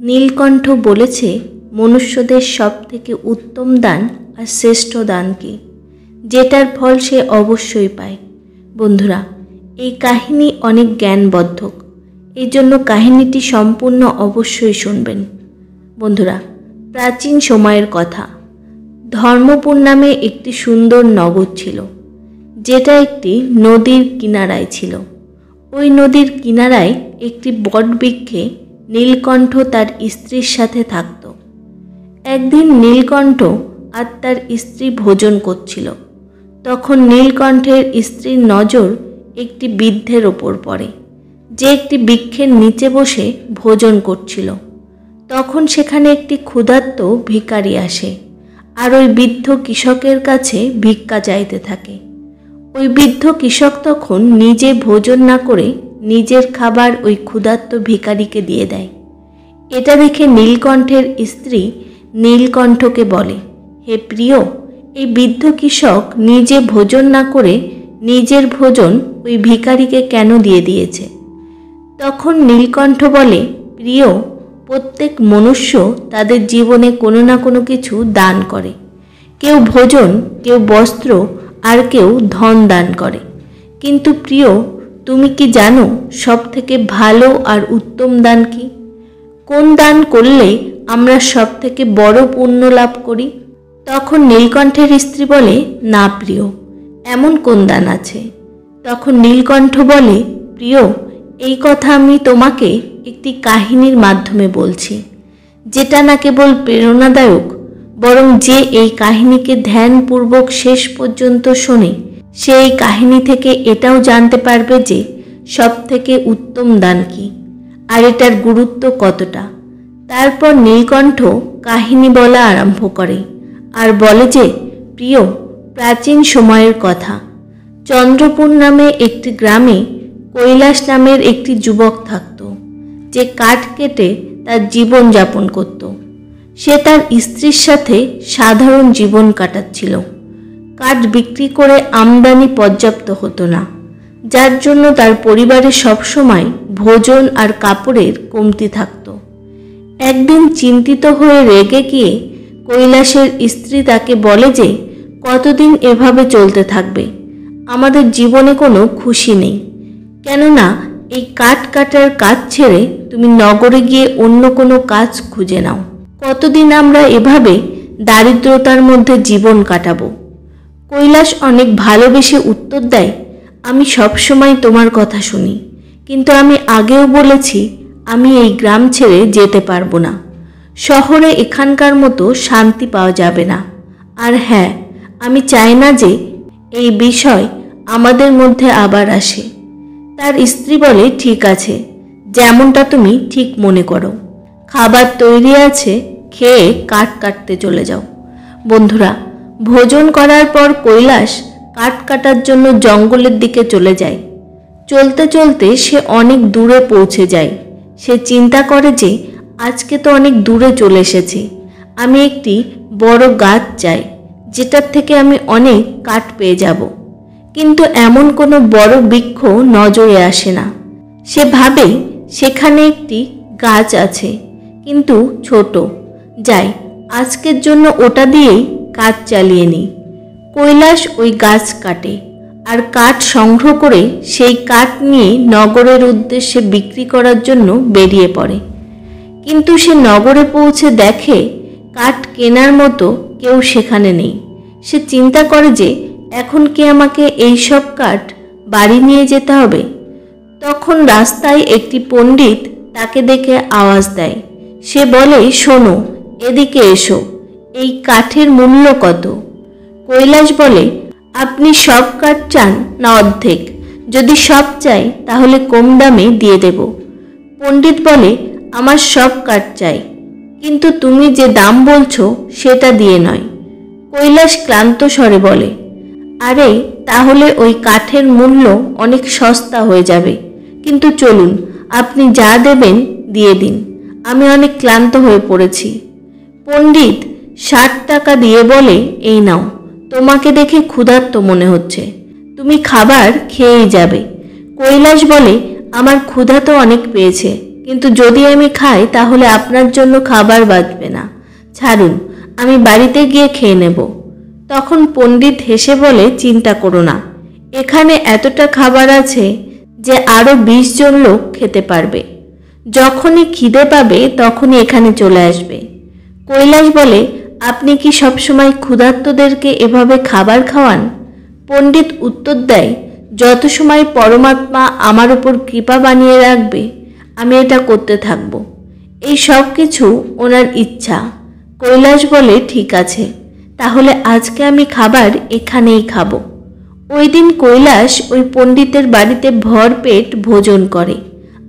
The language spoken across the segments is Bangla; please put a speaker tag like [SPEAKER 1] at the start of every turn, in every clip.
[SPEAKER 1] নীলকণ্ঠ বলেছে মনুষ্যদের সব থেকে উত্তম দান আর শ্রেষ্ঠ দান কি, যেটার ফল সে অবশ্যই পায়। বন্ধুরা, এই কাহিনী অনেক জ্ঞানবর্ধক, এই জন্য কাহিনীটি সম্পূর্ণ অবশ্যই শুনবেন। বন্ধুরা, প্রাচীন সময়ের কথা। ধর্মপুর নামে একটি সুন্দর নগর ছিল, যেটা একটি নদীর কিনারায় ছিল। ওই নদীর কিনারায় একটি বটবৃক্ষে নীলকণ্ঠ তার স্ত্রীর সাথে থাকত। একদিন নীলকণ্ঠ আর তার স্ত্রী ভোজন করছিল। তখন নীলকণ্ঠের স্ত্রীর নজর একটি বৃদ্ধের ওপর পড়ে, যে একটি বৃক্ষের নিচে বসে ভোজন করছিল। তখন সেখানে একটি ক্ষুধার্ত ভিখারি আসে আর ওই বৃদ্ধ কৃষকের কাছে ভিক্ষা চাইতে থাকে। ওই বৃদ্ধ কৃষক তখন নিজে ভোজন না করে নিজের খাবার ওই ক্ষুধার্ত ভিখারিকে দিয়ে দেয়। এটা দেখে নীলকণ্ঠের স্ত্রী নীলকণ্ঠকে বলে, হে প্রিয়, এই বৃদ্ধ কৃষক নিজে ভোজন না করে নিজের ভোজন ওই ভিখারিকে কেন দিয়ে দিয়েছে? তখন নীলকণ্ঠ বলে, প্রিয়, প্রত্যেক মনুষ্য তাদের জীবনে কোনো না কোনো কিছু দান করে। কেউ ভোজন, কেউ বস্ত্র, আর কেউ ধন দান করে। কিন্তু প্রিয়, তুমি কি জানো সব থেকে ভালো আর উত্তম দান কি? কোন দান করলে আমরা সব থেকে বড় পুণ্য লাভ করি? তখন নীলকণ্ঠের স্ত্রী বলে, না প্রিয়, এমন কোন দান আছে? তখন নীলকণ্ঠ বলে, প্রিয়, এই কথা আমি তোমাকে একটি কাহিনীর মাধ্যমে বলছি, যেটা না কেবল প্রেরণাদায়ক, বরং যে এই কাহিনীকে ধ্যানপূর্বক শেষ পর্যন্ত শোনে সে এই কাহিনী থেকে এটাও জানতে পারবে যে সব থেকে উত্তম দান কি আর এটার গুরুত্ব কতটা। তারপর নীলকণ্ঠ কাহিনী বলা আরম্ভ করে আর বলে যে, প্রিয়, প্রাচীন সময়ের কথা। চন্দ্রপুর নামে একটি গ্রামে কৈলাস নামের একটি যুবক থাকত, যে কাঠ কেটে তার জীবন যাপন করত। সে তার স্ত্রীর সাথে সাধারণ জীবন কাটাচ্ছিল। কাঠ বিক্রি করে আমদানি পর্যাপ্ত হতো না, যার জন্য তার পরিবারে সবসময় ভোজন আর কাপড়ের কমতি থাকত। একদিন চিন্তিত হয়ে রেগে গিয়ে কৈলাসের স্ত্রী তাকে বলে যে, কতদিন এভাবে চলতে থাকবে? আমাদের জীবনে কোনো খুশি নেই। কেননা এই কাঠ কাটার কাজ ছেড়ে তুমি নগরে গিয়ে অন্য কোনো কাজ খুঁজে নাও। কতদিন আমরা এভাবে দারিদ্রতার মধ্যে জীবন কাটাবো? কৈলাস অনেক ভালোবেসে উত্তর দেয়, আমি সবসময় তোমার কথা শুনি, কিন্তু আমি আগেও বলেছি আমি এই গ্রাম ছেড়ে যেতে পারবো না। শহরে এখানকার মতো শান্তি পাওয়া যাবে না। আর হ্যাঁ, আমি চাই না যে এই বিষয় আমাদের মধ্যে আবার আসে। তার স্ত্রী বলে, ঠিক আছে, যেমনটা তুমি ঠিক মনে করো। খাবার তৈরি আছে, খেয়ে কাঠ কাটতে চলে যাও। বন্ধুরা, ভোজন করার পর কৈলাস কাঠ কাটার জন্য জঙ্গলের দিকে চলে যায়। চলতে চলতে সে অনেক দূরে পৌঁছে যায়। সে চিন্তা করে যে আজকে তো অনেক দূরে চলে এসেছি, আমি একটি বড় গাছ চাই, যেটার থেকে আমি অনেক কাঠ পেয়ে যাব। কিন্তু এমন কোনো বড় বৃক্ষ নজরে আসে না। সে ভাবে সেখানে একটি গাছ আছে, কিন্তু ছোট। যাই, আজকের জন্য ওটা দিয়েই কাজ চালিয়ে নিই। কৈলাস ওই গাছ কাটে আর কাঠ সংগ্রহ করে সেই কাঠ নিয়ে নগরের উদ্দেশ্যে বিক্রি করার জন্য বেরিয়ে পড়ে। কিন্তু সে নগরে পৌঁছে দেখে কাঠ কেনার মতো কেউ সেখানে নেই। সে চিন্তা করে যে এখন কি আমাকে এই সব কাঠ বাড়ি নিয়ে যেতে হবে? তখন রাস্তায় একটি পণ্ডিত তাকে দেখে আওয়াজ দেয়। সে বলে, শোনো, এদিকে এসো, এই কাঠের মূল্য কত? কৈলাস বলে, আপনি সব কাঠ চান না অর্ধেক? যদি সব চাই তাহলে কম দামে দিয়ে দেব। পণ্ডিত বলে, আমার সব কাঠ চাই, কিন্তু তুমি যে দাম বলছো সেটা দিয়ে নয়। কৈলাস ক্লান্ত স্বরে বলে, আরে তাহলে ওই কাঠের মূল্য অনেক সস্তা হয়ে যাবে, কিন্তু চলুন, আপনি যা দেবেন দিয়ে দিন, আমি অনেক ক্লান্ত হয়ে পড়েছি। পণ্ডিত 60 টাকা দিয়ে বলে, এই নাও, তোমাকে দেখে ক্ষুধার্ত মনে হচ্ছে, তুমি খাবার খেয়েই যাবে। কৈলাস বলে, আমার ক্ষুধা তো অনেক পেয়েছে, কিন্তু যদি আমি খাই তাহলে আপনার জন্য খাবার বাঁচবে না। ছাড়ুন, আমি বাড়িতে গিয়ে খেয়ে নেব। তখন পণ্ডিত হেসে বলে, চিন্তা করো না, এখানে এতটা খাবার আছে যে আরও 20 জন লোক খেতে পারবে। যখনই খিদে পাবে তখনই এখানে চলে আসবে। কৈলাস বলে, আপনি কি সবসময় ক্ষুধার্তদেরকে এভাবে খাবার খাওয়ান? পণ্ডিত উত্তর দেয়, যত সময় পরমাত্মা আমার উপর কৃপা বানিয়ে রাখবে আমি এটা করতে থাকব। এই সব কিছু ওনার ইচ্ছা। কৈলাস বলে, ঠিক আছে, তাহলে আজকে আমি খাবার এখানেই খাবো। ওই দিন কৈলাস ওই পণ্ডিতের বাড়িতে ভরপেট ভোজন করে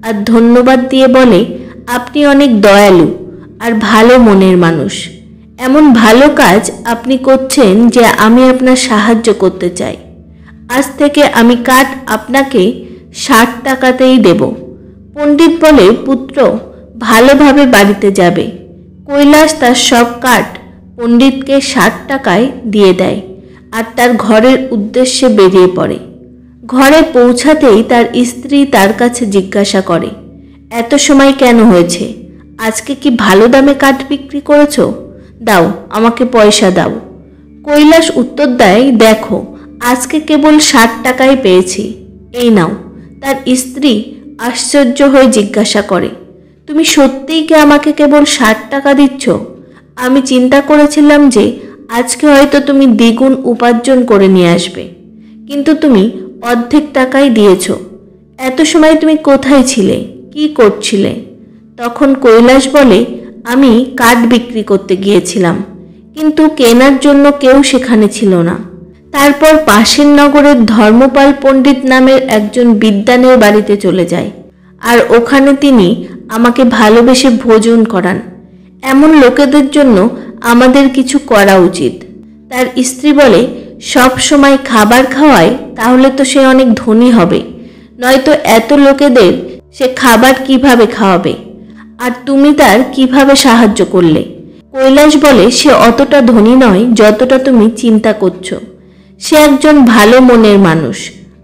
[SPEAKER 1] আর ধন্যবাদ দিয়ে বলে, আপনি অনেক দয়ালু আর ভালো মনের মানুষ। এমন ভালো কাজ আপনি করছেন যে আমি আপনার সাহায্য করতে চাই। আজ থেকে আমি কাঠ আপনাকে 60 টাকাতেই দেব। পণ্ডিত বলে, পুত্র ভালোভাবে বাড়িতে যাবে। কৈলাস তার সব কাঠ পণ্ডিতকে 60 টাকায় দিয়ে দেয় আর তার ঘরের উদ্দেশ্যে বেরিয়ে পড়ে। ঘরে পৌঁছাতেই তার স্ত্রী তার কাছে জিজ্ঞাসা করে, এত সময় কেন হয়েছে? আজকে কি ভালো দামে কাঠ বিক্রি করেছো? দাও, আমাকে পয়সা দাও। কৈলাস উত্তর দেয়, দেখো আজকে কেবল 60 টাকায় পেয়েছি, এই নাও। তার স্ত্রী আশ্চর্য হয়ে জিজ্ঞাসা করে, তুমি সত্যিই কি আমাকে কেবল 60 টাকা দিচ্ছ? আমি চিন্তা করেছিলাম যে আজকে হয়তো তুমি দ্বিগুণ উপার্জন করে নিয়ে আসবে, কিন্তু তুমি অর্ধেক টাকাই দিয়েছ। এত সময় তুমি কোথায় ছিলে, কি করছিলে? তখন কৈলাস বলে, আমি কাঠ বিক্রি করতে গিয়েছিলাম, কিন্তু কেনার জন্য কেউ সেখানে ছিল না। তারপর পাশের নগরের ধর্মপাল পণ্ডিত নামের একজন বিদ্বানের বাড়িতে চলে যায় আর ওখানে তিনি আমাকে ভালোবেসে ভোজন করান। এমন লোকেদের জন্য আমাদের কিছু করা উচিত। তার স্ত্রী বলে, সব সময় খাবার খাওয়ায় তাহলে তো সে অনেক ধনী হবে, নয়তো এত লোকেদের সে খাবার কিভাবে খাওয়াবে? আর তুমি তার কিভাবে সাহায্য করলে? কৈলাস বলে, সে অতটা ধনী নয় যতটা তুমি চিন্তা করছো। সে একজন ভালো মনের মানুষ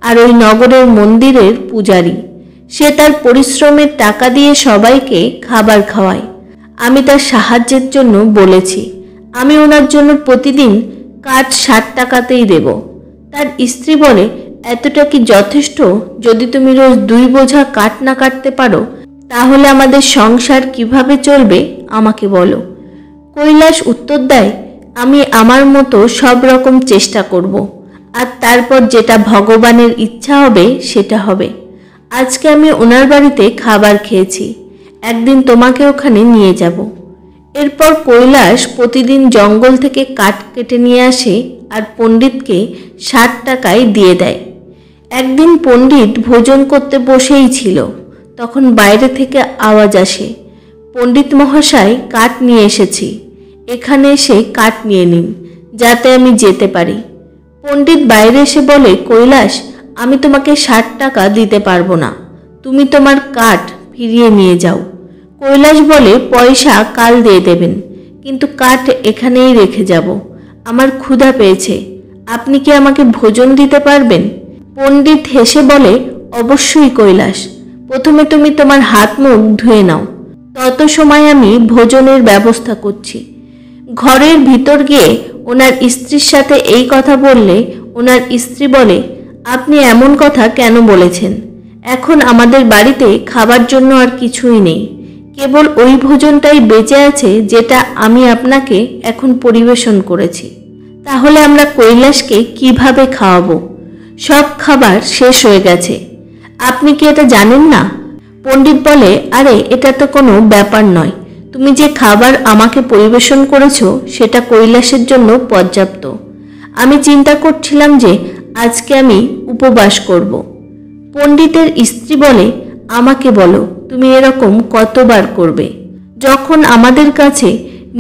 [SPEAKER 1] আর ওই নগরের মন্দিরের পূজারী। সে তার পরিশ্রমের টাকা দিয়ে সবাইকে খাবার খাওয়ায়। আমি তার সাহায্যের জন্য বলেছি, আমি ওনার জন্য প্রতিদিন কাঠ 60 টাকাতেই দেব। তার স্ত্রী বলে, এতটা কি যথেষ্ট? যদি তুমি রোজ 2 বোঝা কাঠ না কাটতে পারো তাহলে আমাদের সংসার কিভাবে চলবে আমাকে বলো। কৈলাস উত্তর দেয়, আমি আমার মতো সব রকম চেষ্টা করব, আর তারপর যেটা ভগবানের ইচ্ছা হবে সেটা হবে। আজকে আমি ওনার বাড়িতে খাবার খেয়েছি, একদিন তোমাকে ওখানে নিয়ে যাব। এরপর কৈলাস প্রতিদিন জঙ্গল থেকে কাঠ কেটে নিয়ে আসে আর পণ্ডিতকে 60 টাকায় দিয়ে দেয়। একদিন পণ্ডিত ভোজন করতে বসেই ছিল, তখন বাইরে থেকে আওয়াজ আসে, পণ্ডিত মহাশয়, কাঠ নিয়ে এসেছি, এখানে এসে কাঠ নিয়ে নিন যাতে আমি যেতে পারি। পণ্ডিত বাইরে এসে বলে, কৈলাস, আমি তোমাকে 60 টাকা দিতে পারবো না, তুমি তোমার কাঠ ফিরিয়ে নিয়ে যাও। কৈলাস বলে, পয়সা কাল দিয়ে দেবেন, কিন্তু কাঠ এখানেই রেখে যাব। আমার ক্ষুধা পেয়েছে, আপনি কি আমাকে ভোজন দিতে পারবেন? পণ্ডিত হেসে বলে, অবশ্যই কৈলাস, প্রথমে তুমি তোমার হাত মুখ ধুয়ে নাও, তত সময় আমি ভোজনের ব্যবস্থা করছি। ঘরের ভিতর গিয়ে ওনার স্ত্রীর সাথে এই কথা বললে ওনার স্ত্রী বলে, আপনি এমন কথা কেন বলেছেন? এখন আমাদের বাড়িতে খাবার জন্য আর কিছুই নেই, কেবল ওই ভোজনটাই বেঁচে আছে যেটা আমি আপনাকে এখন পরিবেশন করেছি। তাহলে আমরা কৈলাসকে কিভাবে খাওয়াবো? সব খাবার শেষ হয়ে গেছে, আপনি কি এটা জানেন না? পণ্ডিত বলে, আরে এটা তো কোনো ব্যাপার নয়, তুমি যে খাবার আমাকে পরিবেশন করেছো সেটা কৈলাসের জন্য পর্যাপ্ত। আমি চিন্তা করছিলাম যে আজকে আমি উপবাস করব। পণ্ডিতের স্ত্রী বলে, আমাকে বলো তুমি এরকম কতবার করবে? যখন আমাদের কাছে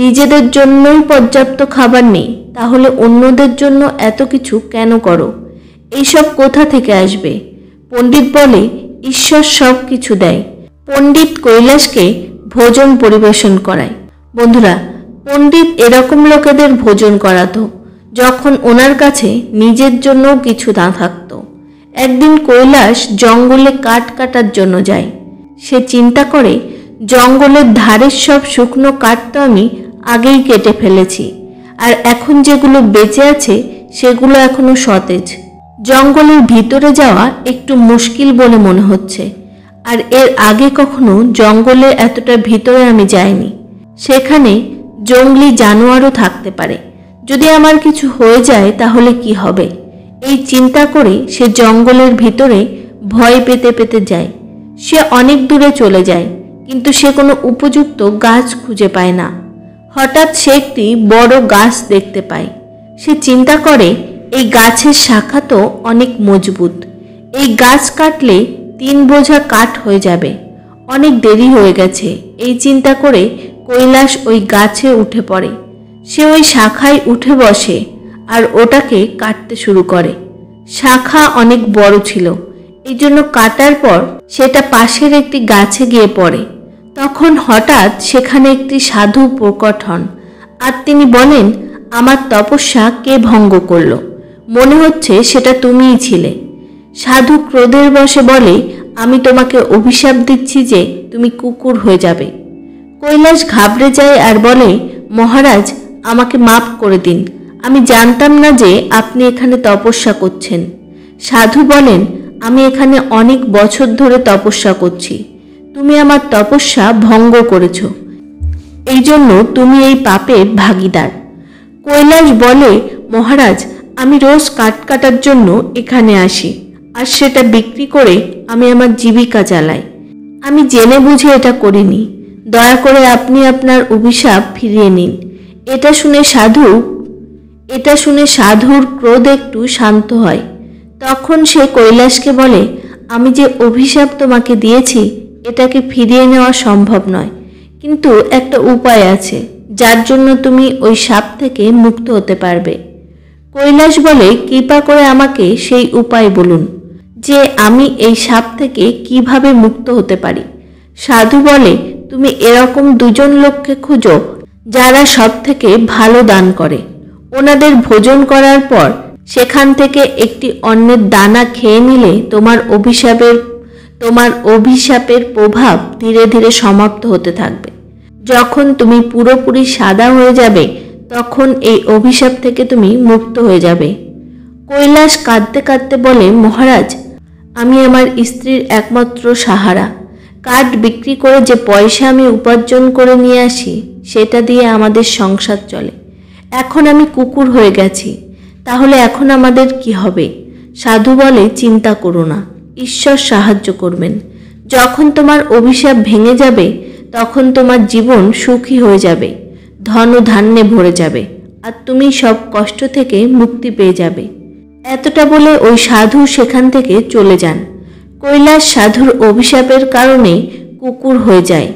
[SPEAKER 1] নিজেদের জন্যই পর্যাপ্ত খাবার নেই তাহলে অন্যদের জন্য এত কিছু কেন করো? এইসব কোথা থেকে আসবে? পণ্ডিত বলে, ঈশ্বর সব কিছু দেয়। পণ্ডিত কৈলাসকে ভোজন পরিবেশন করায়। বন্ধুরা, পণ্ডিত এরকম লোকেদের ভোজন করাতো যখন ওনার কাছে নিজের জন্য কিছু না থাকতো। একদিন কৈলাস জঙ্গলে কাঠ কাটার জন্য যায়। সে চিন্তা করে, জঙ্গলের ধারের সব শুকনো কাঠ তো আমি আগেই কেটে ফেলেছি, আর এখন যেগুলো বেঁচে আছে সেগুলো এখনো সতেজ। জঙ্গলের ভিতরে যাওয়া একটু মুশকিল বলে মনে হচ্ছে, আর এর আগে কখনো জঙ্গলে এতটা ভিতরে আমি যাইনি। সেখানে জঙ্গলি জানোয়ারও থাকতে পারে। যদি আমার কিছু হয়ে যায় তাহলে কি হবে? এই চিন্তা করে সে জঙ্গলের ভিতরে ভয় পেতে পেতে যায়। সে অনেক দূরে চলে যায়, কিন্তু সে কোনো উপযুক্ত গাছ খুঁজে পায় না। হঠাৎ সে একটি বড় গাছ দেখতে পায়। সে চিন্তা করে, এই গাছের শাখা তো অনেক মজবুত, এই গাছ কাটলে 3 বোঝা কাঠ হয়ে যাবে। অনেক দেরি হয়ে গেছে এই চিন্তা করে কৈলাস ওই গাছে উঠে পড়ে। সে ওই শাখায় উঠে বসে আর ওটাকে কাটতে শুরু করে। শাখা অনেক বড় ছিল, এই জন্য কাটার পর সেটা পাশের একটি গাছে গিয়ে পড়ে। তখন হঠাৎ সেখানে একটি সাধু প্রকট হন, আর তিনি বলেন, আমার তপস্যা কে ভঙ্গ করলো? মনে হচ্ছে সেটা তুমিই ছিলে। সাধু ক্রোধের বশে বলে, আমি তোমাকে অভিশাপ দিচ্ছি যে তুমি কুকুর হয়ে যাবে। কৈলাস ঘাবড়ে যায় আর বলে, মহারাজ, আমাকে মাফ করে দিন, আমি জানতাম না যে আপনি এখানে তপস্যা করছেন। সাধু বলেন, আমি এখানে অনেক বছর ধরে তপস্যা করছি, তুমি আমার তপস্যা ভঙ্গ করেছ, এই জন্য তুমি এই পাপের ভাগীদার। কৈলাস বলে, মহারাজ, আমি রোজ কাঠ কাটার জন্য এখানে আসি, আর সেটা বিক্রি করে আমি আমার জীবিকা চালাই। আমি জেনে বুঝে এটা করিনি, দয়া করে আপনি আপনার অভিশাপ ফিরিয়ে নিন। এটা শুনে সাধুর ক্রোধ একটু শান্ত হয়। তখন সে কৈলাসকে বলে, আমি যে অভিশাপ তোমাকে দিয়েছি এটাকে ফিরিয়ে নেওয়া সম্ভব নয়, কিন্তু একটা উপায় আছে যার জন্য তুমি ওই সাপ থেকে মুক্ত হতে পারবে। কৈলাস বলে, কৃপা করে আমাকে সেই উপায় বলুন যে আমি এই সাপ থেকে কিভাবে মুক্ত হতে পারি। সাধু বলে, তুমি এরকম 2 জন লোককে খোঁজো যারা সব থেকে ভালো দান করে। ওনাদের ভোজন করার পর সেখান থেকে একটি অন্নের দানা খেয়ে নিলে তোমার অভিশাপের প্রভাব ধীরে ধীরে সমাপ্ত হতে থাকবে। যখন তুমি পুরোপুরি সাদা হয়ে যাবে তখন এই অভিশাপ থেকে তুমি মুক্ত হয়ে যাবে। কৈলাস কাঁদতে কাঁদতে বলে, মহারাজ, আমি আমার স্ত্রীর একমাত্র সাহারা। কাঠ বিক্রি করে যে পয়সা আমি উপার্জন করে নিয়ে আসি সেটা দিয়ে আমাদের সংসার চলে। এখন আমি কুকুর হয়ে গেছি, তাহলে এখন আমাদের কি হবে? সাধু বলে, চিন্তা করো না, ঈশ্বর সাহায্য করবেন। যখন তোমার অভিশাপ ভেঙে যাবে তখন তোমার জীবন সুখী হয়ে যাবে, ধন ও ধান্যে ভরে যাবে, আর তুমি সব কষ্ট থেকে মুক্তি পেয়ে যাবে। এতটা বলে ওই সাধু সেখান থেকে চলে যান। কৈলাস সাধুর অভিশাপের কারণে কুকুর হয়ে যায়।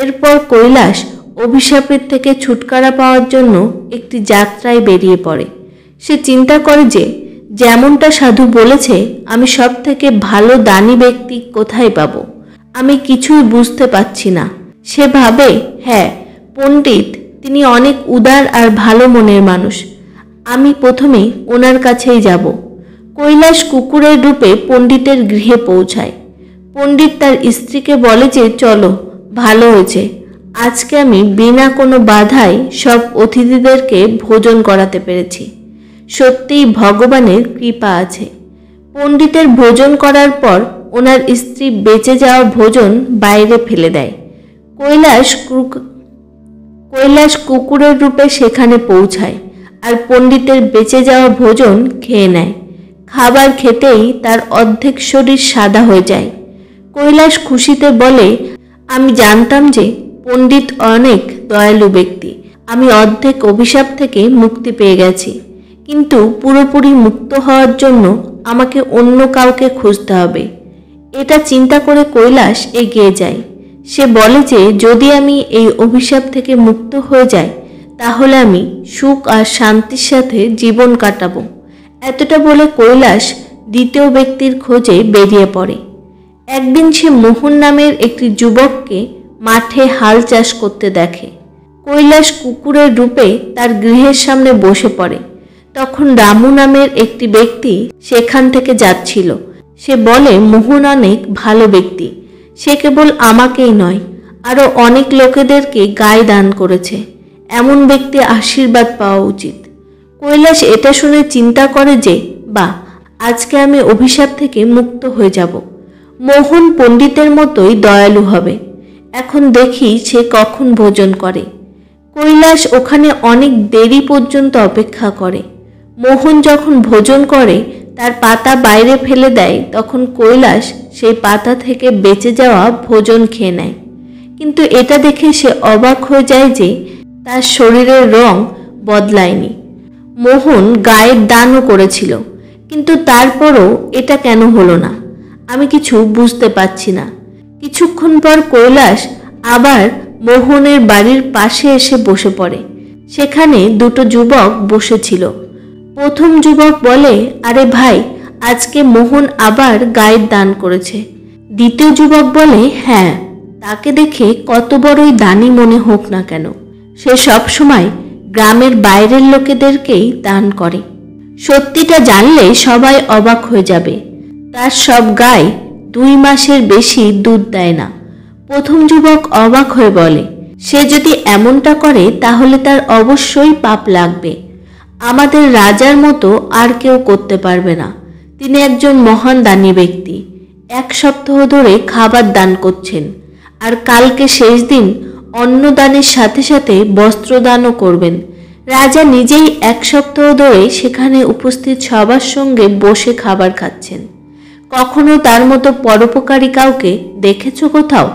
[SPEAKER 1] এরপর কৈলাস অভিশাপের থেকে ছুটকারা পাওয়ার জন্য একটি যাত্রায় বেরিয়ে পড়ে। সে চিন্তা করে যে যেমনটা সাধু বলেছে, আমি সব থেকে ভালো দানি ব্যক্তি কোথায় পাব? আমি কিছুই বুঝতে পারছি না। সে ভাবে, হ্যাঁ, পণ্ডিত, তিনি অনেক উদার আর ভালো মনের মানুষ, আমি প্রথমে ওনার কাছেই যাব। কৈলাস কুকুরের রূপে পণ্ডিতের গৃহে পৌঁছায়। পণ্ডিত তার স্ত্রীকে বলে যে, চলো, ভালো হয়েছে, আজকে আমি বিনা কোনো বাধায় সব অতিথিদেরকে ভোজন করাতে পেরেছি। সত্যিই ভগবানের কৃপা আছে। পণ্ডিতের ভোজন করার পর ওনার স্ত্রী বেঁচে যাওয়া ভোজন বাইরে ফেলে দেয়। কৈলাস কুকুরের রূপে সেখানে পৌঁছায় আর পণ্ডিতের বেঁচে যাওয়া ভোজন খেয়ে নেয়। খাবার খেতেই তার অর্ধেক শরীর সাদা হয়ে যায়। কৈলাস খুশিতে বলে, আমি জানতাম যে পণ্ডিত অনেক দয়ালু ব্যক্তি, আমি অর্ধেক অভিশাপ থেকে মুক্তি পেয়ে গেছি, কিন্তু পুরোপুরি মুক্ত হওয়ার জন্য আমাকে অন্য কাউকে খুঁজতে হবে। এটা চিন্তা করে কৈলাস এগিয়ে যায়। সে বলে যে যদি আমি এই অভিশাপ থেকে মুক্ত হয়ে যাই তাহলে আমি সুখ আর শান্তির সাথে জীবন কাটাবো। এতটা বলে কৈলাস দ্বিতীয় ব্যক্তির খোঁজে বেরিয়ে পড়ে। একদিন সে মোহন নামের একটি যুবককে মাঠে হাল চাষ করতে দেখে। কৈলাস কুকুরের রূপে তার গৃহের সামনে বসে পড়ে। তখন রামু নামের একটি ব্যক্তি সেখান থেকে যাচ্ছিল। সে বলে, মোহন অনেক ভালো ব্যক্তি, সে কেবল আমাকেই নয়, আরও অনেক লোকেদেরকে গায়ে দান করেছে। এমন ব্যক্তি আশীর্বাদ পাওয়া উচিত। কৈলাস এটা শুনে চিন্তা করে যে, বাহ, আজকে আমি অভিশাপ থেকে মুক্ত হয়ে যাব। মোহন পণ্ডিতের মতোই দয়ালু হবে। এখন দেখি সে কখন ভোজন করে। কৈলাস ওখানে অনেক দেরি পর্যন্ত অপেক্ষা করে। মোহন যখন ভোজন করে তার পাতা বাইরে ফেলে দেয়, তখন কৈলাস সেই পাতা থেকে বেঁচে যাওয়া ভোজন খেয়ে নেয়। কিন্তু এটা দেখে সে অবাক হয়ে যায় যে তার শরীরের রং বদলায়নি। মোহন গায়ের দানও করেছিল, কিন্তু তারপরও এটা কেন হলো না? আমি কিছু বুঝতে পারছি না। কিছুক্ষণ পর কৈলাস আবার মোহনের বাড়ির পাশে এসে বসে পড়ে। সেখানে দুটো যুবক বসেছিল। প্রথম যুবক বলে, আরে ভাই, আজকে মোহন আবার গায়ের দান করেছে। দ্বিতীয় যুবক বলে, হ্যাঁ, তাকে দেখে কত বড়ই দানি মনে হোক না কেন, সে সবসময় গ্রামের বাইরের লোকেদেরকেই দান করে। সত্যিটা জানলে সবাই অবাক হয়ে যাবে। তার সব গায়ে 2 মাসের বেশি দুধ দেয় না। প্রথম যুবক অবাক হয়ে বলে, সে যদি এমনটা করে তাহলে তার অবশ্যই পাপ লাগবে। আমাদের রাজার মতো আর কেউ করতে পারবে না। তিনি একজন মহান দানী ব্যক্তি। 1 সপ্তাহ ধরে খাবার দান করছেন, আর কালকে শেষ দিন অন্নদানের সাথে সাথে বস্ত্রদানও করবেন। রাজা নিজেই 1 সপ্তাহ ধরে সেখানে উপস্থিত সবার সঙ্গে বসে খাবার খাচ্ছেন। কখনো তার মতো পরোপকারী কাউকে দেখেছো কোথাও?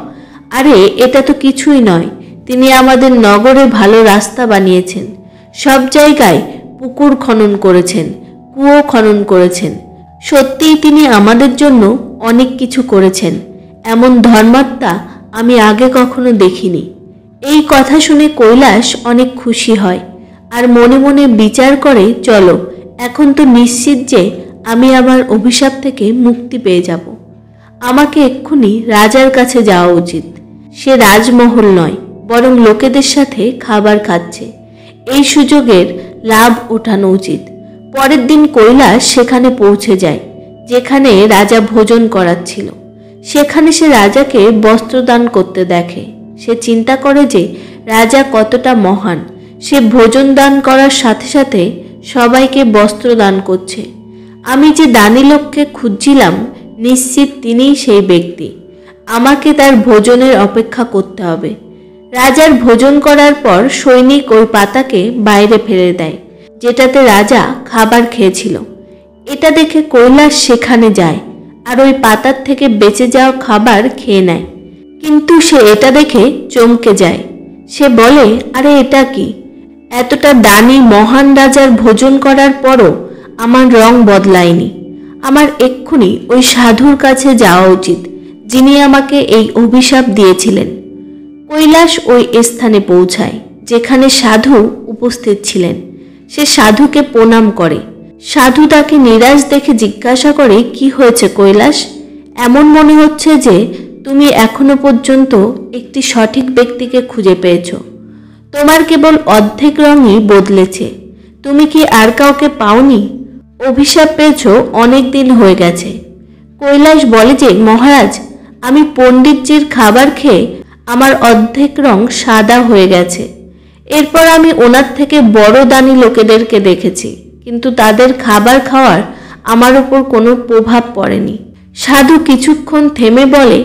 [SPEAKER 1] আরে, এটা তো কিছুই নয়। তিনি আমাদের নগরে ভালো রাস্তা বানিয়েছেন, সব জায়গায় পুকুর খনন করেছেন, কুয়ো খনন করেছেন। সত্যিই তিনি আমাদের জন্য অনেক কিছু করেছেন। এমন ধর্মাত্মা আমি আগে কখনো দেখিনি। এই কথা শুনে কৈলাস অনেক খুশি হয়, আর মনে মনে বিচার করে, চলো, এখন তো নিশ্চিত যে আমি আমার অভিশাপ থেকে মুক্তি পেয়ে যাব। আমাকে এক্ষুনি রাজার কাছে যাওয়া উচিত। সে রাজমহল নয়, বরং লোকেদের সাথে খাবার খাচ্ছে। এই সুযোগের লাভ ওঠানো উচিত। পরের দিন কৈলাস সেখানে পৌঁছে যায় যেখানে রাজা ভোজন করাচ্ছিল। সেখানে সে রাজাকে বস্ত্রদান করতে দেখে। সে চিন্তা করে যে রাজা কতটা মহান। সে ভোজন দান করার সাথে সাথে সবাইকে বস্ত্র দান করছে। আমি যে দানী লোককে খুঁজছিলাম, নিশ্চিত তিনিই সেই ব্যক্তি। আমাকে তার ভোজনের অপেক্ষা করতে হবে। রাজার ভোজন করার পর সৈনিক ওই পাতাকে বাইরে ফেলে দেয় যেটাতে রাজা খাবার খেয়েছিল। এটা দেখে কৈলাস সেখানে যায় আর ওই পাতার থেকে বেঁচে যাওয়া খাবার খেয়ে নেয়। কিন্তু সে এটা দেখে চমকে যায়। সে বলে, আরে এটা কি? এতটা দানী মহান রাজার ভোজন করার পরও আমার রং বদলায়নি। আমার এক্ষুনি ওই সাধুর কাছে যাওয়া উচিত যিনি আমাকে এই অভিশাপ দিয়েছিলেন। কৈলাস ওই স্থানে পৌঁছায় যেখানে সাধু উপস্থিত ছিলেন। সে সাধুকে প্রণাম করে। সাধু তাকে নিরাশ দেখে জিজ্ঞাসা করে, কি হয়েছে কৈলাস? এমন মনে হচ্ছে যে তুমি এখনো পর্যন্ত একটি সঠিক ব্যক্তিকে খুঁজে পেয়েছ। তোমার কেবল অর্ধেক রঙই বদলেছে। তুমি কি আর কাউকে পাওনি? অভিশাপ পেয়েছ অনেক দিন হয়ে গেছে। কৈলাস বলে যে, মহারাজ, আমি পণ্ডিতজির খাবার খেয়ে আমার অর্ধেক রং সাদা হয়ে গেছে। এরপর আমি ওনার থেকে বড় দানি লোকেদেরকে দেখেছি, কিন্তু তাদের খাবার খাওয়ার আমার উপর কোনো প্রভাব পড়েনি। সাধু কিছুক্ষণ থেমে বলে,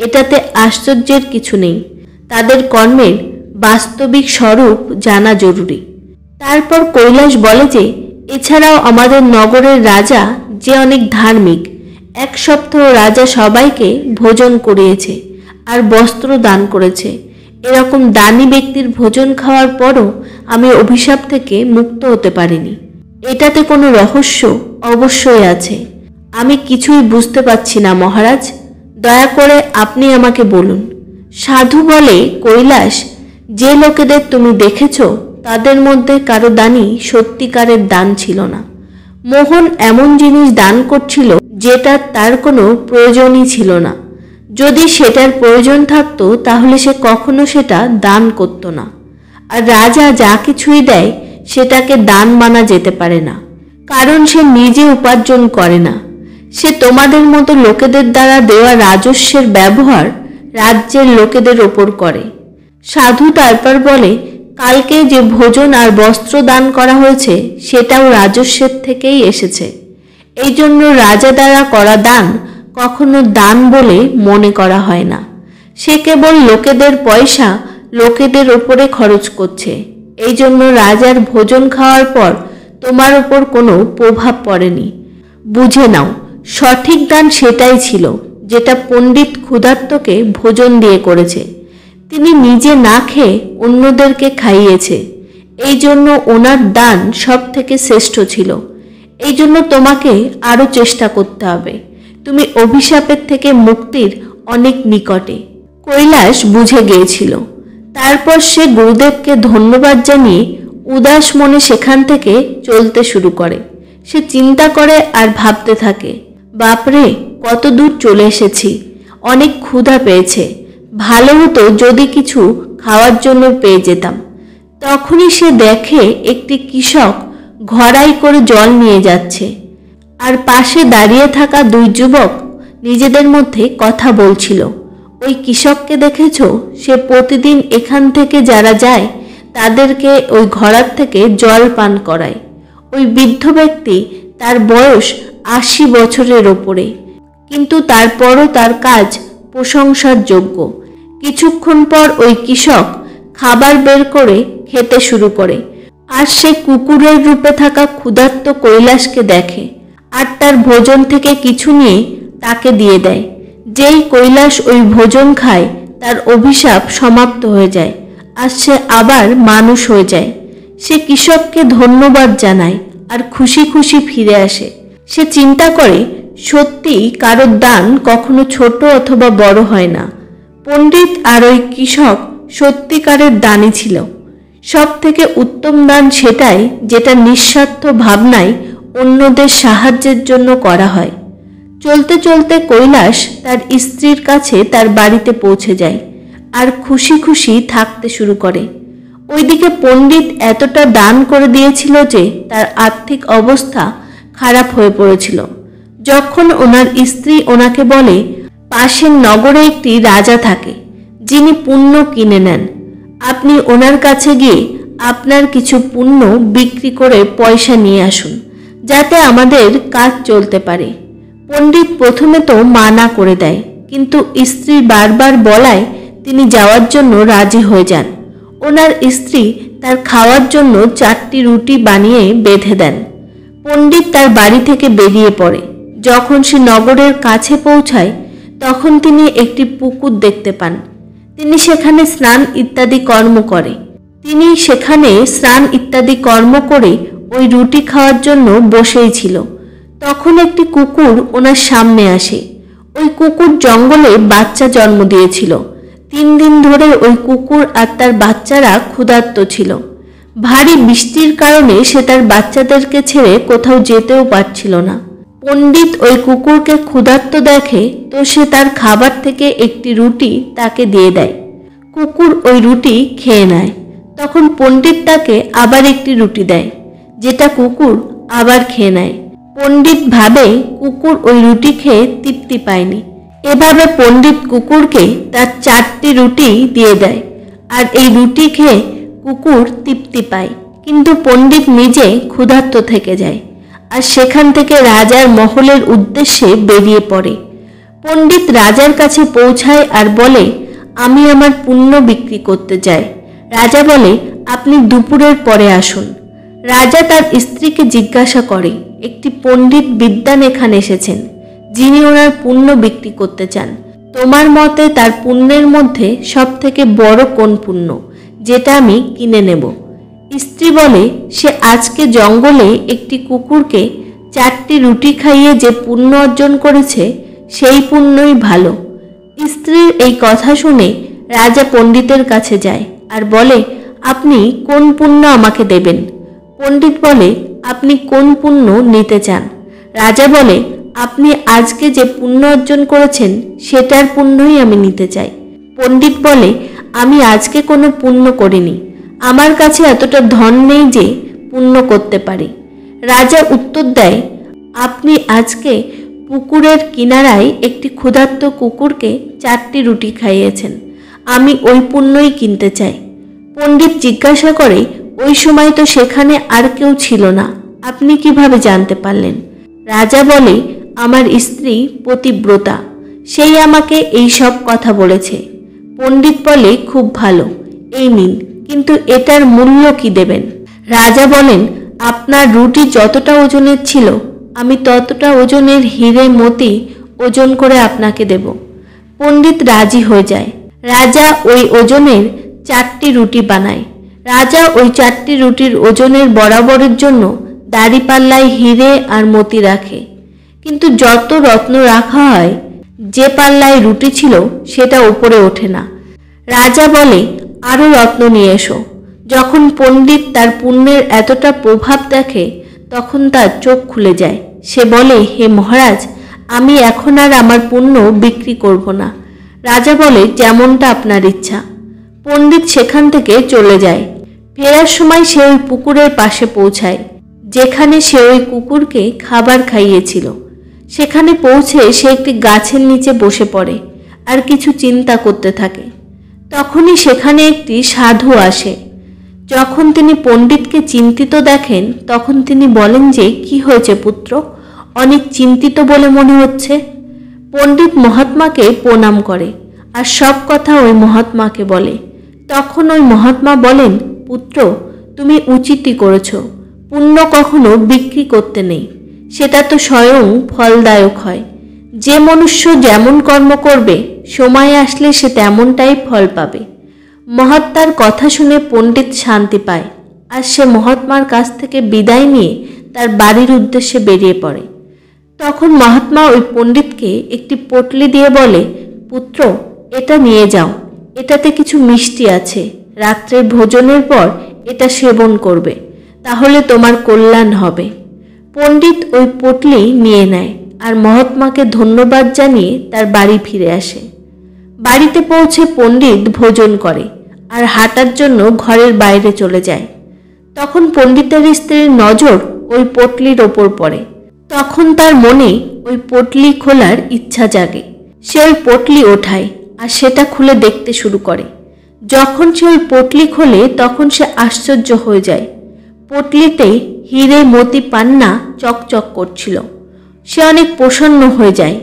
[SPEAKER 1] এটাতে আশ্চর্যের কিছু নেই। তাদের কর্মের বাস্তবিক স্বরূপ জানা জরুরি। তারপর কৈলাস বলে যে, এছাড়াও আমাদের নগরের রাজা যে অনেক ধার্মিক। 1 সপ্তাহ রাজা সবাইকে ভোজন করিয়েছে আর বস্ত্র দান করেছে। এরকম দানী ব্যক্তির ভোজন খাওয়ার পরও আমি অভিশাপ থেকে মুক্ত হতে পারিনি। এটাতে কোনো রহস্য অবশ্যই আছে। আমি কিছুই বুঝতে পারছি না মহারাজ, দয়া করে আপনি আমাকে বলুন। সাধু বলে, কৈলাস, যে লোকেদের তুমি দেখেছ তাদের মধ্যে কারো দানই সত্যিকারের দান ছিল না। মোহন এমন জিনিস দান করছিল যেটা তার কোনো প্রয়োজনই ছিল না। যদি সেটার প্রয়োজন থাকতো তাহলে সে কখনো সেটা দান করত না। আর রাজা যা কিছুই দেয় সেটাকে দান মানা যেতে পারে না, কারণ সে নিজে উপার্জন করে না। সে তোমাদের মতো লোকেদের দ্বারা দেওয়া রাজস্বের ব্যবহার রাজ্যের লোকেদের ওপর করে। সাধু তারপর বলে, কালকে যে ভোজন আর বস্ত্র দান করা হয়েছে সেটাও রাজস্বের থেকেই এসেছে। এই জন্য রাজা দ্বারা করা দান কখনো দান বলে মনে করা হয় না। সে কেবল লোকেদের পয়সা লোকেদের ওপরে খরচ করছে। এই জন্য রাজার ভোজন খাওয়ার পর তোমার ওপর কোনো প্রভাব পড়েনি। বুঝে নাও, সঠিক দান সেটাই ছিল যেটা পণ্ডিত ক্ষুধার্তকে ভোজন দিয়ে করেছে। তিনি নিজে না খেয়ে অন্যদেরকে খাইয়েছে। এই জন্য ওনার দান সব থেকে শ্রেষ্ঠ ছিল। এই জন্য তোমাকে আরও চেষ্টা করতে হবে। তুমি অভিশাপের থেকে মুক্তির অনেক নিকটে। কৈলাস বুঝে গিয়েছিল। তারপর সে গুরুদেবকে ধন্যবাদ জানিয়ে উদাস মনে সেখান থেকে চলতে শুরু করে। সে চিন্তা করে আর ভাবতে থাকে, বাপরে, কত দূর চলে এসেছি, অনেক ক্ষুধা পেয়েছে, ভালো হতো যদি কিছু খাওয়ার জন্য পেয়ে যেতাম। তখনই সে দেখে একটি কৃষক ঘড়াই করে জল নিয়ে যাচ্ছে, আর পাশে দাঁড়িয়ে থাকা দুই যুবক নিজেদের মধ্যে কথা বলছিল। ওই কৃষককে দেখেছ? সে প্রতিদিন এখান থেকে যারা যায় তাদেরকে ওই ঘড়ার থেকে জল পান করায়। ওই বৃদ্ধ ব্যক্তি, তার বয়স 80 বছরের ওপরে, কিন্তু তারপরও তার কাজ প্রশংসার যোগ্য। কিছুক্ষণ পর ওই কৃষক খাবার বের করে খেতে শুরু করে, আর সে কুকুরের রূপে থাকা ক্ষুধার্ত কৈলাসকে দেখে আর তার ভোজন থেকে কিছু নিয়ে তাকে দিয়ে দেয়। যেই কৈলাস ওই ভোজন খায় তার অভিশাপ সমাপ্ত হয়ে যায় আর সে আবার মানুষ হয়ে যায়। সে কৃষককে ধন্যবাদ জানায় আর খুশি খুশি ফিরে আসে। সে চিন্তা করে, সত্যি কারোর দান কখনো ছোট অথবা বড় হয় না। পণ্ডিত আর ওই কৃষক সত্যিকারের দানি ছিল। সব থেকে উত্তম দান সেটাই যেটা নিঃস্বার্থ ভাবনায় অন্যদের সাহায্যের জন্য করা হয়। চলতে চলতে কৈলাস তার স্ত্রীর কাছে তার বাড়িতে পৌঁছে যায় আর খুশি খুশি থাকতে শুরু করে। ওইদিকে পণ্ডিত এতটা দান করে দিয়েছিল যে তার আর্থিক অবস্থা খারাপ হয়ে পড়েছিল। যখন ওনার স্ত্রী ওনাকে বলে, পাশের নগরে একটি রাজা থাকে যিনি পুণ্য কিনে নেন, আপনি ওনার কাছে গিয়ে আপনার কিছু পুণ্য বিক্রি করে পয়সা নিয়ে আসুন, যাতে আমাদের কাজ চলতে পারে। পণ্ডিত প্রথমে তো মানা করে দেয়, কিন্তু স্ত্রী বারবার বলায় তিনি যাওয়ার জন্য রাজি হয়ে যান। ওনার স্ত্রী তার খাওয়ার জন্য 4টি রুটি বানিয়ে বেঁধে দেন। পণ্ডিত তার বাড়ি থেকে বেরিয়ে পড়ে। যখন সে নগরের কাছে পৌঁছায় তখন তিনি একটি পুকুর দেখতে পান। তিনি সেখানে স্নান ইত্যাদি কর্ম করে ওই রুটি খাওয়ার জন্য বসেই ছিল। তখন একটি কুকুর ওনার সামনে আসে। ওই কুকুর জঙ্গলে বাচ্চা জন্ম দিয়েছিল। 3 দিন ধরে ওই কুকুর আর তার বাচ্চারা ক্ষুধার্ত ছিল। ভারী বৃষ্টির কারণে সে তার বাচ্চাদেরকে ছেড়ে কোথাও যেতেও পারছিল না। পণ্ডিত ওই কুকুরকে ক্ষুধার্ত দেখে তো সে তার খাবার থেকে একটি রুটি তাকে দিয়ে দেয়। কুকুর ওই রুটি খেয়ে নেয়। তখন পণ্ডিত তাকে আবার একটি রুটি দেয়, যেটা কুকুর আবার খেয়ে নেয়। পণ্ডিত ভাবে কুকুর ওই রুটি খেয়ে তৃপ্তি পায়নি। এভাবে পণ্ডিত কুকুরকে তার 4টি রুটি দিয়ে দেয়, আর এই রুটি খেয়ে কুকুর তৃপ্তি পায়, কিন্তু পণ্ডিত নিজে ক্ষুধার্ত থেকে যায় আর সেখান থেকে রাজার মহলের উদ্দেশ্যে বেরিয়ে পড়ে। পণ্ডিত রাজার কাছে পৌঁছায় আর বলে, আমি আমার পুণ্য বিক্রি করতে চাই। রাজা বলে, আপনি দুপুরের পরে আসুন। রাজা তার স্ত্রীকে জিজ্ঞাসা করে, একটি পণ্ডিত বিদ্বান এখানে এসেছেন যিনি ওনার পুণ্য বিক্রি করতে চান। তোমার মতে তার পুণ্যের মধ্যে সব থেকে বড় কোন পুণ্য, যেটা আমি কিনে নেব? স্ত্রী বলে, সে আজকে জঙ্গলে একটি কুকুরকে 4টি রুটি খাইয়ে যে পুণ্য অর্জন করেছে সেই পুণ্যই ভালো। স্ত্রীর এই কথা শুনে রাজা পণ্ডিতের কাছে যায় আর বলে, আপনি কোন পুণ্য আমাকে দেবেন? পণ্ডিত বলে, আপনি কোন পুণ্য নিতে চান? রাজা বলে, আপনি আজকে যে পুণ্য অর্জন করেছেন সেটার পুণ্যই আমি নিতে চাই। পণ্ডিত বলে, আমি আজকে কোনো পুণ্য করিনি, আমার কাছে এতটা ধন নেই যে পুণ্য করতে পারি। রাজা উত্তর দেয়, আপনি আজকে পুকুরের কিনারায় একটি ক্ষুধার্ত কুকুরকে 4টি রুটি খাইয়েছেন। আমি ওই পুণ্যই কিনতে চাই। পণ্ডিত জিজ্ঞাসা করে, ওই সময় তো সেখানে আর কেউ ছিল না, আপনি কিভাবে জানতে পারলেন? রাজা বলে, আমার স্ত্রী পতিব্রতা, সেই আমাকে এই সব কথা বলেছে। পণ্ডিত বলে, খুব ভালো, এই নিন, কিন্তু এটার মূল্য কি দেবেন? রাজা বলেন, আপনার রুটি যতটা ওজনের ছিল আমি ততটা ওজনের হিরে মতি ওজন করে আপনাকে দেব। পণ্ডিত রাজি হয়ে যায়। রাজা ওই ওজনের 4টি রুটি বানায়। রাজা ওই 4টি রুটির ওজনের বরাবরের জন্য দাড়িপাল্লায় হিরে আর মতি রাখে। কিন্তু যত রত্ন রাখা হয়, যে পাল্লায় রুটি ছিল সেটা উপরে ওঠে না। রাজা বলে, আরও রত্ন নিয়ে এসো। যখন পণ্ডিত তার পুণ্যের এতটা প্রভাব দেখে তখন তার চোখ খুলে যায়। সে বলে, হে মহারাজ, আমি এখন আর আমার পুণ্য বিক্রি করব না। রাজা বলে, যেমনটা আপনার ইচ্ছা। পণ্ডিত সেখান থেকে চলে যায়। ফেরার সময় সে ওই পুকুরের পাশে পৌঁছায় যেখানে সে ওই কুকুরকে খাবার খাইয়েছিল। সেখানে পৌঁছে সে একটি গাছের নিচে বসে পড়ে আর কিছু চিন্তা করতে থাকে। তখনই সেখানে একটি সাধু আসে। যখন তিনি পণ্ডিতকে চিন্তিত দেখেন তখন তিনি বলেন যে, কি হয়েছে পুত্র, অনেক চিন্তিত বলে মনে হচ্ছে। পণ্ডিত মহাত্মাকে প্রণাম করে আর সব কথা ওই মহাত্মাকে বলে। তখন ওই মহাত্মা বলেন, পুত্র, তুমি উচিতই করেছ। পুণ্য কখনো বিক্রি করতে নেই, সেটা তো স্বয়ং ফলদায়ক হয়। যে মনুষ্য যেমন কর্ম করবে সময় আসলে সে তেমনটাই ফল পাবে। মহাত্মার কথা শুনে পণ্ডিত শান্তি পায় আর সে মহাত্মার কাছ থেকে বিদায় নিয়ে তার বাড়ির উদ্দেশ্যে বেরিয়ে পড়ে। তখন মহাত্মা ওই পণ্ডিতকে একটি পটলি দিয়ে বলে, পুত্র, এটা নিয়ে যাও, এটাতে কিছু মিষ্টি আছে, রাত্রে ভোজনের পর এটা সেবন করবে, তাহলে তোমার কল্যাণ হবে। পণ্ডিত ওই পটলি নিয়ে নেয় আর মহাত্মাকে ধন্যবাদ জানিয়ে তার বাড়ি ফিরে আসে। বাড়িতে পৌঁছে পণ্ডিত ভোজন করে আর হাঁটার জন্য ঘরের বাইরে চলে যায়। তখন পণ্ডিতের স্ত্রীর নজর ওই পটলির ওপর পড়ে। তখন তার মনে ওই পটলি খোলার ইচ্ছা জাগে। সে ওই পটলি ওঠায় আর সেটা খুলে দেখতে শুরু করে। যখন সে ওই পটলি খোলে তখন সে আশ্চর্য হয়ে যায়। পটলিতে হিরে মতি পান্না চকচক করছিল। সে অনেক প্রসন্ন হয়ে যায়।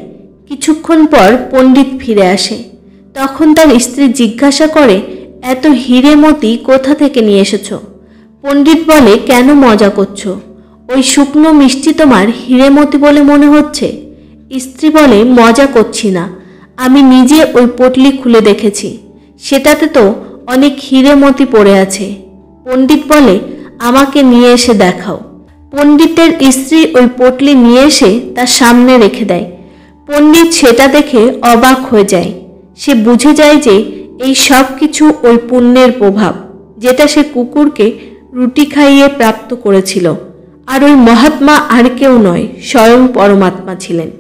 [SPEAKER 1] কিছুক্ষণ পর পণ্ডিত ফিরে আসে। তখন তার স্ত্রী জিজ্ঞাসা করে, এত হিরে মতি কোথা থেকে নিয়ে এসেছো? পণ্ডিত বলে, কেন মজা করছো? ওই শুকনো মিষ্টি তোমার হিরে মতি বলে মনে হচ্ছে? স্ত্রী বলে, মজা করছি না, আমি নিজে ওই পটলি খুলে দেখেছি, সেটাতে তো অনেক হিরে মতি পড়ে আছে। পণ্ডিত বলে, আমাকে নিয়ে এসে দেখাও। পণ্ডিতের স্ত্রী ওই পটলি নিয়ে এসে তার সামনে রেখে দেয়। পণ্ডিত সেটা দেখে অবাক হয়ে যায়। সে বুঝে যায় যে এই সব কিছু ওই পুণ্যের প্রভাব, যেটা সে কুকুরকে রুটি খাইয়ে প্রাপ্ত করেছিল। আর ওই মহাত্মা আর কেউ নয়, স্বয়ং পরমাত্মা ছিলেন।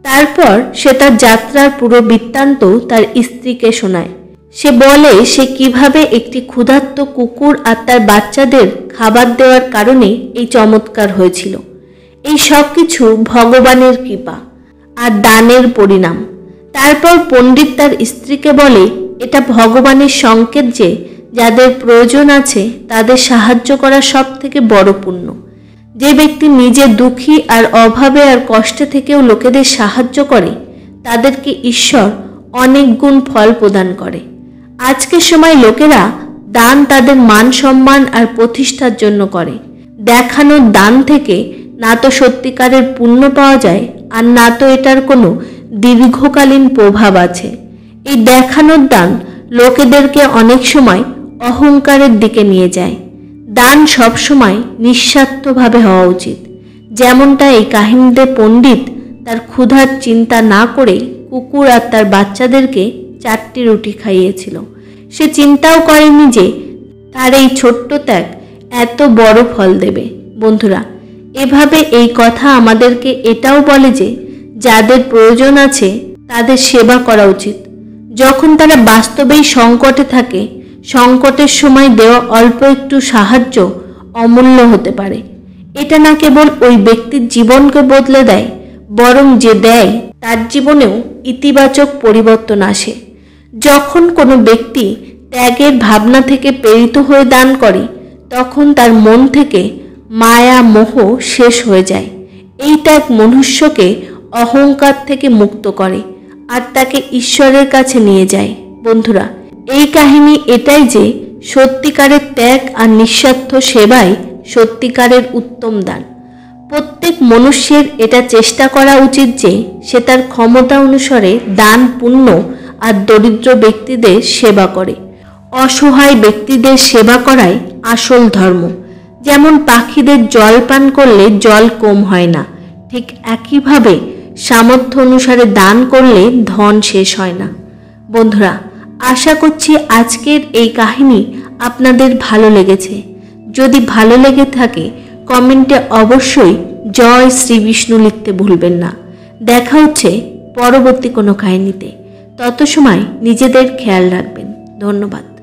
[SPEAKER 1] তারপর সে তার যাত্রার পুরো বৃত্তান্ত তার স্ত্রীকে শোনায়। সে বলে সে কিভাবে একটি ক্ষুধার্ত কুকুর আর তার বাচ্চাদের খাবার দেওয়ার কারণে এই চমৎকার হয়েছিল। এই সব কিছু ভগবানের কৃপা আর দানের পরিণাম। তারপর পণ্ডিত তার স্ত্রীকে বলে, এটা ভগবানের সংকেত যে যাদের প্রয়োজন আছে তাদের সাহায্য করা সব থেকে বড় পুণ্য। যে ব্যক্তি নিজে দুঃখী আর অভাবে আর কষ্টে থেকেও লোকেদের সাহায্য করে তাদেরকে ঈশ্বর অনেক গুণ ফল প্রদান করে। আজকের সময় লোকেরা দান তাদের মান সম্মান আর প্রতিষ্ঠার জন্য করে। দেখানোর দান থেকে না তো সত্যিকারের পুণ্য পাওয়া যায় আর না তো এটার কোনো দীর্ঘকালীন প্রভাব আছে। এই দেখানোর দান লোকেদেরকে অনেক সময় অহংকারের দিকে নিয়ে যায়। দান সবসময় নিঃস্বার্থভাবে হওয়া উচিত। যেমনটা এই কাহিনীতে পণ্ডিত তার ক্ষুধার চিন্তা না করে কুকুর আর তার বাচ্চাদেরকে 4টি রুটি খাইয়েছিল। সে চিন্তাও করেনি যে তার এই ছোট্ট ত্যাগ এত বড় ফল দেবে। বন্ধুরা, এভাবে এই কথা আমাদেরকে এটাও বলে যে যাদের প্রয়োজন আছে তাদের সেবা করা উচিত। যখন তারা বাস্তবেই সংকটে থাকে, সংকটের সময় দেওয়া অল্প একটু সাহায্য অমূল্য হতে পারে। এটা না কেবল ওই ব্যক্তির জীবনকে বদলে দেয়, বরং যে দেয় তার জীবনেও ইতিবাচক পরিবর্তন আসে। যখন কোনো ব্যক্তি ত্যাগের ভাবনা থেকে প্রেরিত হয়ে দান করে, তখন তার মন থেকে মায়া মোহ শেষ হয়ে যায়। এই ত্যাগ মনুষ্যকে অহংকার থেকে মুক্ত করে আর তাকে ঈশ্বরের কাছে নিয়ে যায়। বন্ধুরা, এই কাহিনী এটাই যে সত্যিকারের ত্যাগ আর নিঃস্বার্থ সেবাই সত্যিকারের উত্তম দান। প্রত্যেক মনুষ্যের এটা চেষ্টা করা উচিত যে সে তার ক্ষমতা অনুসারে দান পুণ্য আর দরিদ্র ব্যক্তিদের সেবা করে। অসহায় ব্যক্তিদের সেবা করাই আসল ধর্ম। যেমন পাখিদের জল পান করলে জল কম হয় না, ঠিক একইভাবে সামর্থ্য অনুসারে দান করলে ধন শেষ হয় না। বন্ধুরা, আশা করছি আজকের এই কাহিনী আপনাদের ভালো লেগেছে। যদি ভালো লেগে থাকে কমেন্টে অবশ্যই জয় শ্রী বিষ্ণু লিখতে ভুলবেন না। দেখা হচ্ছে পরবর্তী কোনো কাহিনীতে। তত সময় নিজেদের খেয়াল রাখবেন। ধন্যবাদ।